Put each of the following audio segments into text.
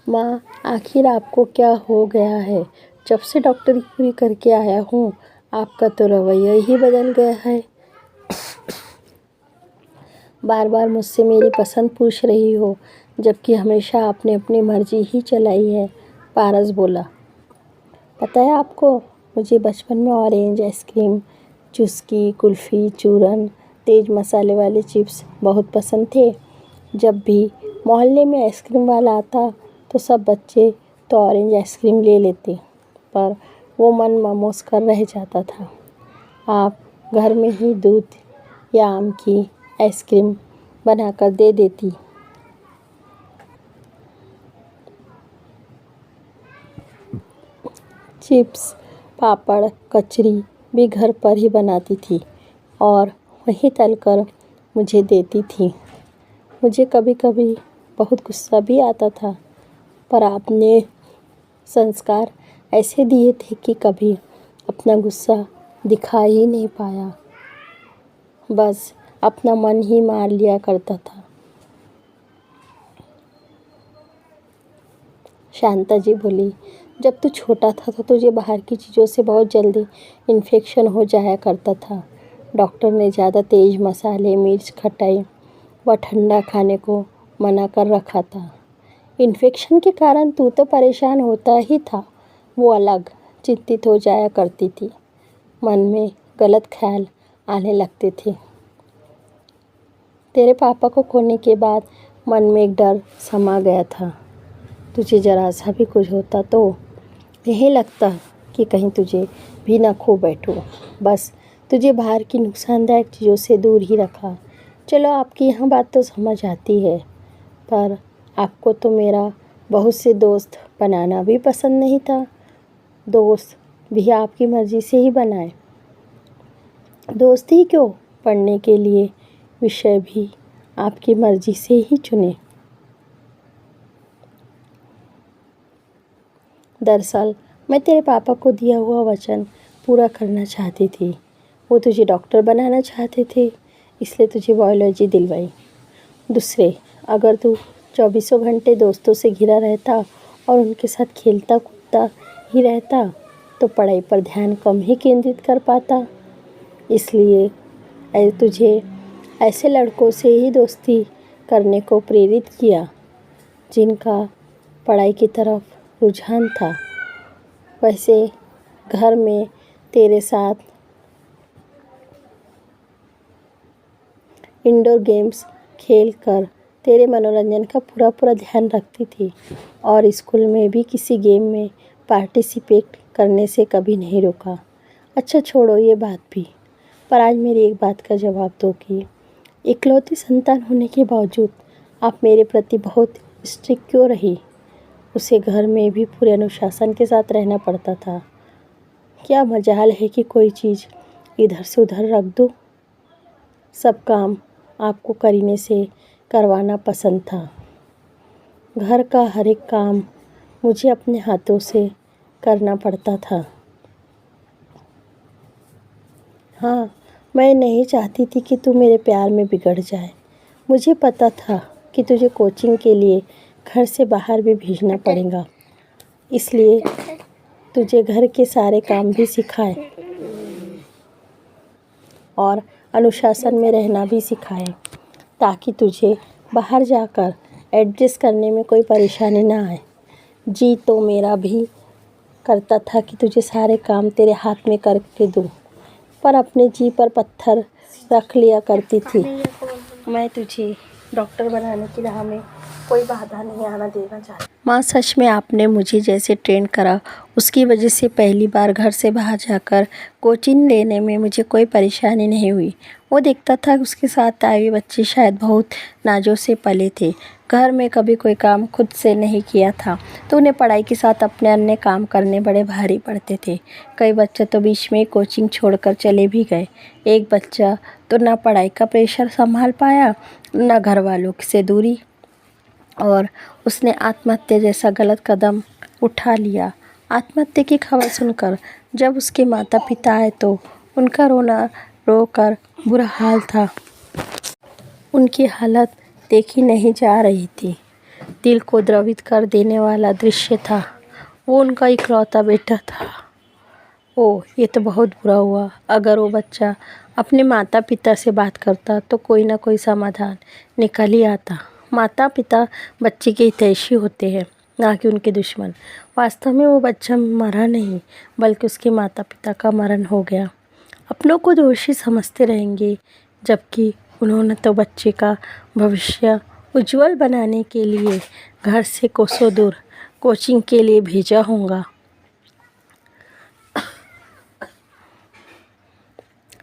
माँ, आखिर आपको क्या हो गया है? जब से डॉक्टरी पूरी करके आया हूँ, आपका तो रवैया ही बदल गया है। बार बार मुझसे मेरी पसंद पूछ रही हो, जबकि हमेशा आपने अपनी मर्जी ही चलाई है। पारस बोला। पता है आपको, मुझे बचपन में ऑरेंज आइसक्रीम, चुस्की, कुल्फ़ी, चूरन, तेज मसाले वाले चिप्स बहुत पसंद थे। जब भी मोहल्ले में आइसक्रीम वाला आता तो सब बच्चे तो ऑरेंज आइसक्रीम ले लेते, पर वो मन ममोस कर रह जाता था। आप घर में ही दूध या आम की आइसक्रीम बनाकर दे देती। चिप्स, पापड़, कचरी भी घर पर ही बनाती थी और वही तलकर मुझे देती थी। मुझे कभी कभी बहुत गुस्सा भी आता था, पर आपने संस्कार ऐसे दिए थे कि कभी अपना गुस्सा दिखा ही नहीं पाया, बस अपना मन ही मार लिया करता था। शांता जी बोली, जब तू छोटा था तो तुझे बाहर की चीज़ों से बहुत जल्दी इन्फेक्शन हो जाया करता था। डॉक्टर ने ज़्यादा तेज़ मसाले, मिर्च, खटाई व ठंडा खाने को मना कर रखा था। इन्फेक्शन के कारण तू तो परेशान होता ही था, वो अलग चिंतित हो जाया करती थी। मन में गलत ख्याल आने लगते थे। तेरे पापा को खोने के बाद मन में एक डर समा गया था। तुझे जरा सा भी कुछ होता तो यही लगता कि कहीं तुझे भी ना खो बैठो। बस तुझे बाहर की नुकसानदायक चीज़ों से दूर ही रखा। चलो, आपकी यहाँ बात तो समझ आती है, पर आपको तो मेरा बहुत से दोस्त बनाना भी पसंद नहीं था। दोस्त भी आपकी मर्ज़ी से ही बनाए। दोस्त ही क्यों, पढ़ने के लिए विषय भी आपकी मर्ज़ी से ही चुने। दरअसल मैं तेरे पापा को दिया हुआ वचन पूरा करना चाहती थी। वो तुझे डॉक्टर बनाना चाहते थे, इसलिए तुझे बायोलॉजी दिलवाई। दूसरे, अगर तू 24 घंटे दोस्तों से घिरा रहता और उनके साथ खेलता कूदता ही रहता तो पढ़ाई पर ध्यान कम ही केंद्रित कर पाता। इसलिए तुझे ऐसे लड़कों से ही दोस्ती करने को प्रेरित किया जिनका पढ़ाई की तरफ रुझान था। वैसे घर में तेरे साथ इंडोर गेम्स खेल कर तेरे मनोरंजन का पूरा ध्यान रखती थी और स्कूल में भी किसी गेम में पार्टिसिपेट करने से कभी नहीं रोका। अच्छा, छोड़ो ये बात भी, पर आज मेरी एक बात का जवाब दो कि इकलौती संतान होने के बावजूद आप मेरे प्रति बहुत स्ट्रिक्ट क्यों रही? उसे घर में भी पूरे अनुशासन के साथ रहना पड़ता था। क्या मजाल है कि कोई चीज़ इधर से उधर रख दूँ? सब काम आपको करीने से करवाना पसंद था। घर का हर एक काम मुझे अपने हाथों से करना पड़ता था। हाँ, मैं नहीं चाहती थी कि तू मेरे प्यार में बिगड़ जाए। मुझे पता था कि तुझे कोचिंग के लिए घर से बाहर भी भेजना पड़ेगा, इसलिए तुझे घर के सारे काम भी सिखाए और अनुशासन में रहना भी सिखाए, ताकि तुझे बाहर जाकर एडजस्ट करने में कोई परेशानी ना आए। जी तो मेरा भी करता था कि तुझे सारे काम तेरे हाथ में करके दूँ, पर अपने जी पर पत्थर रख लिया करती थी। मैं तुझे डॉक्टर बनाने की राह में कोई बाधा नहीं आना देना चाहती। माँ, सच में आपने मुझे जैसे ट्रेन करा उसकी वजह से पहली बार घर से बाहर जाकर कोचिंग लेने में मुझे कोई परेशानी नहीं हुई। वो देखता था कि उसके साथ आए हुए बच्चे शायद बहुत नाजों से पले थे, घर में कभी कोई काम खुद से नहीं किया था, तो उन्हें पढ़ाई के साथ अपने अन्य काम करने बड़े भारी पड़ते थे। कई बच्चे तो बीच में कोचिंग छोड़कर चले भी गए। एक बच्चा तो ना पढ़ाई का प्रेशर संभाल पाया, ना घर वालों से दूरी, और उसने आत्महत्या जैसा गलत कदम उठा लिया। आत्महत्या की खबर सुनकर जब उसके माता पिता आए तो उनका रोना रोकर बुरा हाल था। उनकी हालत देखी नहीं जा रही थी। दिल को द्रवित कर देने वाला दृश्य था। वो उनका इकलौता बेटा था। ओह, ये तो बहुत बुरा हुआ। अगर वो बच्चा अपने माता पिता से बात करता तो कोई ना कोई समाधान निकल ही आता। माता पिता बच्चे के हितैषी होते हैं, ना कि उनके दुश्मन। वास्तव में वो बच्चा मरा नहीं, बल्कि उसके माता पिता का मरण हो गया। अपनों को दोषी समझते रहेंगे, जबकि उन्होंने तो बच्चे का भविष्य उज्जवल बनाने के लिए घर से कोसों दूर कोचिंग के लिए भेजा होगा।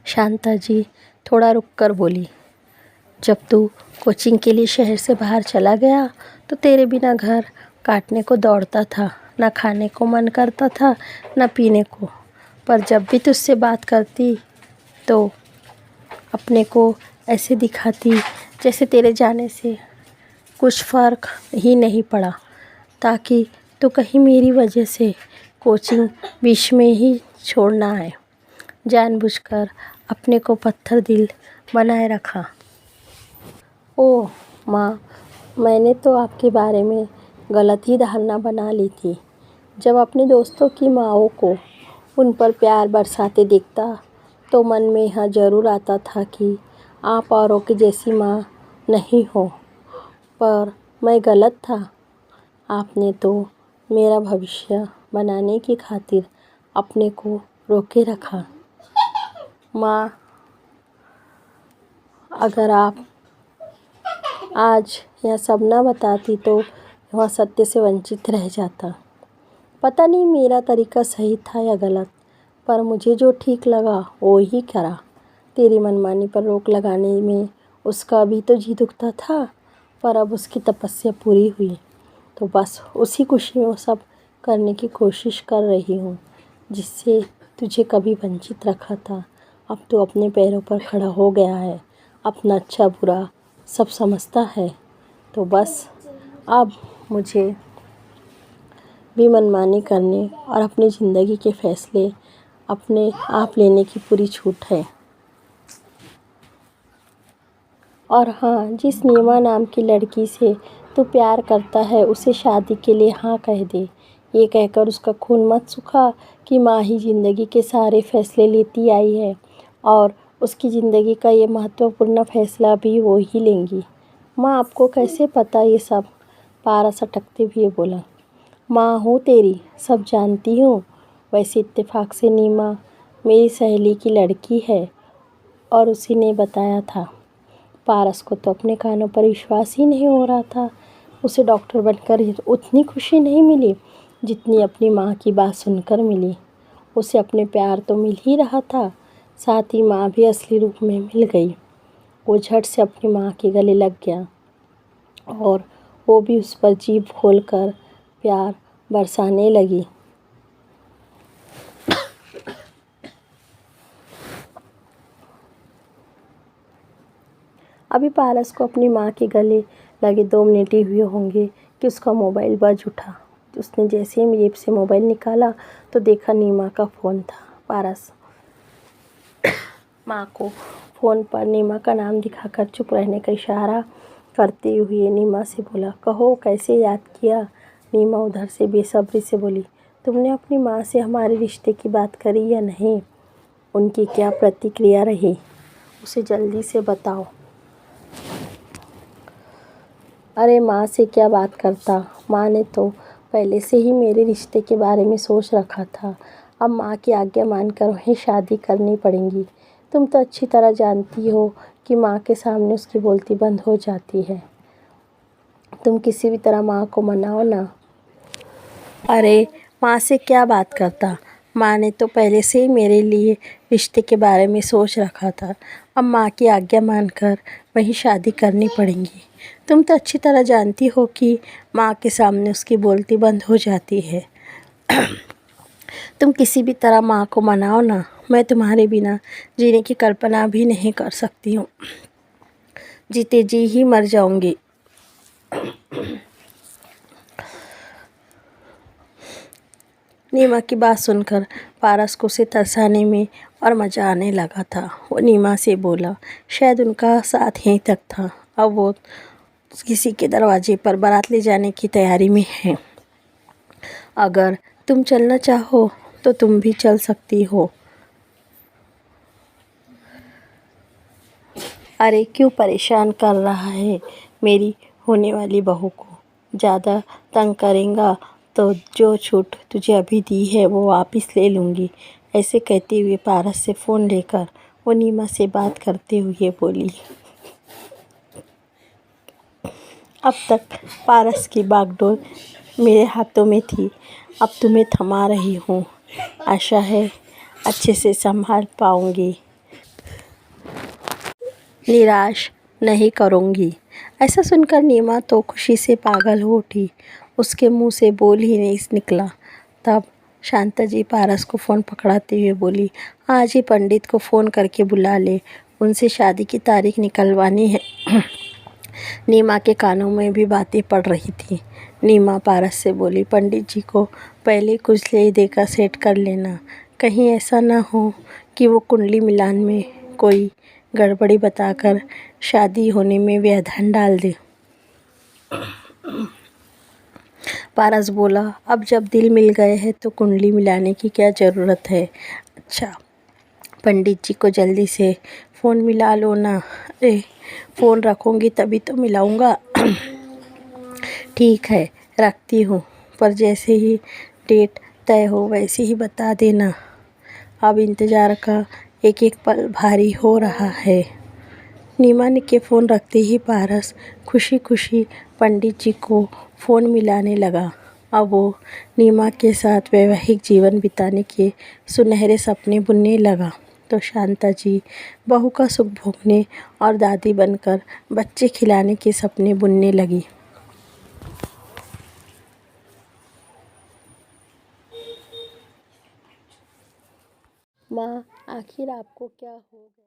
शांता जी थोड़ा रुककर बोली, जब तू कोचिंग के लिए शहर से बाहर चला गया तो तेरे बिना घर काटने को दौड़ता था। न खाने को मन करता था, न पीने को। पर जब भी तुझसे बात करती तो अपने को ऐसे दिखाती जैसे तेरे जाने से कुछ फ़र्क ही नहीं पड़ा, ताकि तो कहीं मेरी वजह से कोचिंग बीच में ही छोड़ना है। जानबूझकर अपने को पत्थर दिल बनाए रखा। ओह माँ, मैंने तो आपके बारे में गलत ही धारणा बना ली थी। जब अपने दोस्तों की माँओं को उन पर प्यार बरसाते देखता तो मन में यह ज़रूर आता था कि आप औरों की जैसी माँ नहीं हो। पर मैं गलत था। आपने तो मेरा भविष्य बनाने की खातिर अपने को रोके रखा। माँ, अगर आप आज यह सब न बताती तो वह सत्य से वंचित रह जाता। पता नहीं मेरा तरीका सही था या गलत, पर मुझे जो ठीक लगा वो ही करा। तेरी मनमानी पर रोक लगाने में उसका भी तो जी दुखता था, पर अब उसकी तपस्या पूरी हुई तो बस उसी खुशी में वो सब करने की कोशिश कर रही हूँ जिससे तुझे कभी वंचित रखा था। अब तो अपने पैरों पर खड़ा हो गया है, अपना अच्छा बुरा सब समझता है, तो बस अब मुझे भी मनमानी करने और अपनी ज़िंदगी के फैसले अपने आप लेने की पूरी छूट है। और हाँ, जिस नीमा नाम की लड़की से तू प्यार करता है उसे शादी के लिए हाँ कह दे। ये कहकर उसका खून मत सुखा कि माँ ही ज़िंदगी के सारे फैसले लेती आई है और उसकी ज़िंदगी का ये महत्वपूर्ण फैसला भी वो ही लेंगी। माँ, आपको कैसे पता ये सब? पारस अटकते हुए बोला। माँ हूँ तेरी, सब जानती हूँ। वैसे इत्तेफाक से नीमा मेरी सहेली की लड़की है और उसी ने बताया था। पारस को तो अपने कानों पर विश्वास ही नहीं हो रहा था। उसे डॉक्टर बनकर उतनी खुशी नहीं मिली जितनी अपनी माँ की बात सुनकर मिली। उसे अपने प्यार तो मिल ही रहा था, साथ ही माँ भी असली रूप में मिल गई। वो झट से अपनी माँ के गले लग गया और वो भी उस पर जीभ खोलकर प्यार बरसाने लगी। अभी पारस को अपनी माँ के गले लगे 2 मिनट ही हुए होंगे कि उसका मोबाइल बज उठा। उसने जैसे ही जेब से मोबाइल निकाला तो देखा नीमा का फ़ोन था। पारस माँ को फ़ोन पर नीमा का नाम दिखाकर चुप रहने का इशारा करते हुए नीमा से बोला, कहो कैसे याद किया? नीमा उधर से बेसब्री से बोली, तुमने अपनी माँ से हमारे रिश्ते की बात करी या नहीं? उनकी क्या प्रतिक्रिया रही? उसे जल्दी से बताओ। अरे माँ से क्या बात करता, माँ ने तो पहले से ही मेरे रिश्ते के बारे में सोच रखा था। अब माँ की आज्ञा मानकर वहीं शादी करनी पड़ेगी। तुम तो अच्छी तरह जानती हो कि माँ के सामने उसकी बोलती बंद हो जाती है। तुम किसी भी तरह माँ को मनाओ ना। अरे माँ से क्या बात करता, माँ ने तो पहले से ही मेरे लिए रिश्ते के बारे में सोच रखा था। अब माँ की आज्ञा मानकर वहीं शादी करनी पड़ेगी। तुम तो अच्छी तरह जानती हो कि माँ के सामने उसकी बोलती बंद हो जाती है। तुम किसी भी तरह माँ को मनाओ ना। मैं तुम्हारे बिना जीने की कल्पना भी नहीं कर सकती हूँ। जीते जी ही मर जाऊंगी। नीमा की बात सुनकर पारस को उसे तरसाने में और मज़ा आने लगा था। वो नीमा से बोला, शायद उनका साथ यहीं तक था। अब वो किसी के दरवाजे पर बारात ले जाने की तैयारी में हैं। अगर तुम चलना चाहो तो तुम भी चल सकती हो। अरे क्यों परेशान कर रहा है मेरी होने वाली बहू को? ज़्यादा तंग करेगा तो जो छूट तुझे अभी दी है वो वापस ले लूँगी। ऐसे कहते हुए पारस से फ़ोन लेकर वो नीमा से बात करते हुए बोली। अब तक पारस की बागडोर मेरे हाथों में थी, अब तुम्हें थमा रही हूँ। आशा है अच्छे से संभाल पाऊँगी, निराश नहीं करूँगी। ऐसा सुनकर नीमा तो खुशी से पागल हो उठी। उसके मुंह से बोल ही नहीं निकला। तब शांता जी पारस को फ़ोन पकड़ाते हुए बोली, आज ही पंडित को फ़ोन करके बुला ले, उनसे शादी की तारीख निकलवानी है। नीमा के कानों में भी बातें पड़ रही थी। नीमा पारस से बोली, पंडित जी को पहले कुछ ले देकर सेट कर लेना, कहीं ऐसा ना हो कि वो कुंडली मिलान में कोई गड़बड़ी बताकर शादी होने में व्यवधान डाल दे। पारस बोला, अब जब दिल मिल गए हैं तो कुंडली मिलाने की क्या ज़रूरत है। अच्छा पंडित जी को जल्दी से फ़ोन मिला लो ना। अरे फ़ोन रखूँगी तभी तो मिलाऊँगा। ठीक है रखती हूँ, पर जैसे ही डेट तय हो वैसे ही बता देना। अब इंतज़ार का एक एक पल भारी हो रहा है। नीमा ने के फ़ोन रखते ही पारस खुशी खुशी पंडित जी को फ़ोन मिलाने लगा। अब वो नीमा के साथ वैवाहिक जीवन बिताने के सुनहरे सपने बुनने लगा तो शांता जी बहू का सुख भोगने और दादी बनकर बच्चे खिलाने के सपने बुनने लगी। माँ आखिर आपको क्या हो गया?